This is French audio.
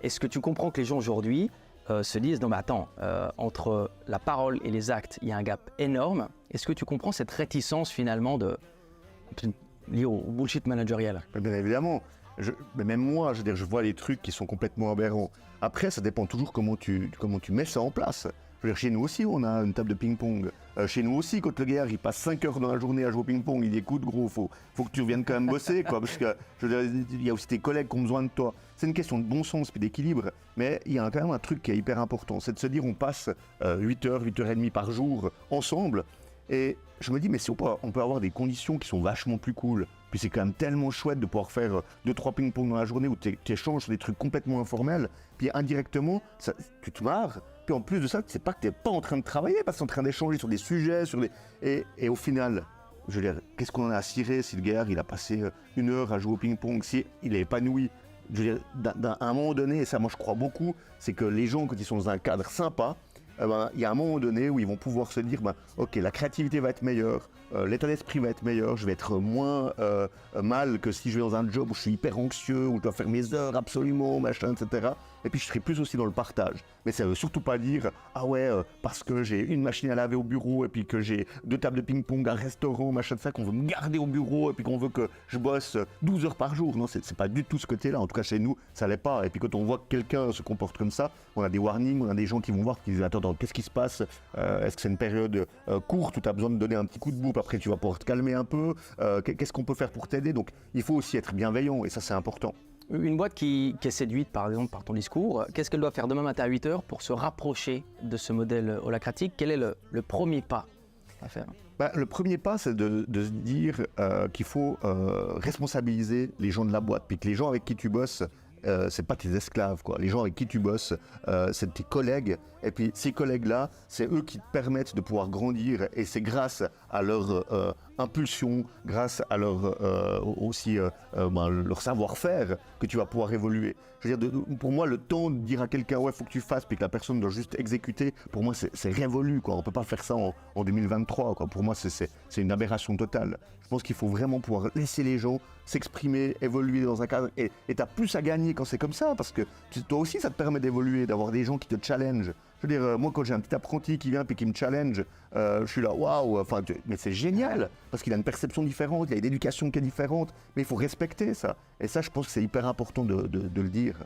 Est-ce que tu comprends que les gens aujourd'hui se disent non mais attends, entre la parole et les actes, il y a un gap énorme. Est-ce que tu comprends cette réticence finalement liée au bullshit managérial? Bien évidemment. Mais même moi, je veux dire, je vois les trucs qui sont complètement aberrants. Après, ça dépend toujours comment tu mets ça en place. Je veux dire, chez nous aussi, on a une table de ping-pong. Chez nous aussi, quand le gars, il passe 5 heures dans la journée à jouer au ping-pong, il dit écoute, gros, faut que tu reviennes quand même bosser, quoi, parce que je veux dire, il y a aussi tes collègues qui ont besoin de toi. C'est une question de bon sens et d'équilibre, mais il y a quand même un truc qui est hyper important, c'est de se dire on passe 8 heures, 8 heures et demie par jour ensemble. Et je me dis, mais si on peut avoir des conditions qui sont vachement plus cool, puis c'est quand même tellement chouette de pouvoir faire 2-3 ping-pong dans la journée où tu échanges sur des trucs complètement informels, puis indirectement, tu te marres, puis en plus de ça, c'est pas que tu n'es pas en train de travailler, parce que tu es en train d'échanger sur des sujets, et au final, je veux dire, qu'est-ce qu'on en a à cirer si le gars, il a passé 1 heure à jouer au ping-pong, si il est épanoui. Je veux dire, à un moment donné, et ça moi je crois beaucoup, c'est que les gens, quand ils sont dans un cadre sympa, il y a un moment donné où ils vont pouvoir se dire ok, la créativité va être meilleure, l'état d'esprit va être meilleur, je vais être moins mal que si je vais dans un job où je suis hyper anxieux, où je dois faire mes heures absolument, machin, etc. Et puis je serai plus aussi dans le partage. Mais ça veut surtout pas dire ah ouais, parce que j'ai une machine à laver au bureau et puis que j'ai 2 tables de ping-pong, un restaurant, machin de ça, qu'on veut me garder au bureau et puis qu'on veut que je bosse 12 heures par jour. Non, c'est pas du tout ce côté-là. En tout cas chez nous, ça l'est pas. Et puis quand on voit que quelqu'un se comporte comme ça, on a des warnings, on a des gens qui vont voir, qui disent attends, qu'est-ce qui se passe? Est-ce que c'est une période courte où tu as besoin de donner un petit coup de boupe, après tu vas pouvoir te calmer un peu? Qu'est-ce qu'on peut faire pour t'aider? Donc il faut aussi être bienveillant et ça c'est important. Une boîte qui est séduite par exemple par ton discours, qu'est-ce qu'elle doit faire demain matin à 8h pour se rapprocher de ce modèle holacratique? Quel est le premier pas à faire? Le premier pas, c'est de se dire qu'il faut responsabiliser les gens de la boîte, puis que les gens avec qui tu bosses, c'est pas tes esclaves, quoi. Les gens avec qui tu bosses, c'est tes collègues. Et puis ces collègues-là, c'est eux qui te permettent de pouvoir grandir. Et c'est grâce à leur impulsion, grâce à leur leur savoir-faire que tu vas pouvoir évoluer. Je veux dire, pour moi, le temps de dire à quelqu'un ouais, faut que tu fasses, puis que la personne doit juste exécuter, pour moi, c'est révolu, quoi. On peut pas faire ça en 2023, quoi. Pour moi, c'est une aberration totale. Je pense qu'il faut vraiment pouvoir laisser les gens s'exprimer, évoluer dans un cadre. Et tu as plus à gagner quand c'est comme ça, parce que toi aussi, ça te permet d'évoluer, d'avoir des gens qui te challengent. Je veux dire, moi, quand j'ai un petit apprenti qui vient et qui me challenge, je suis là, waouh, mais c'est génial, parce qu'il a une perception différente, il a une éducation qui est différente, mais il faut respecter ça. Et ça, je pense que c'est hyper important de le dire.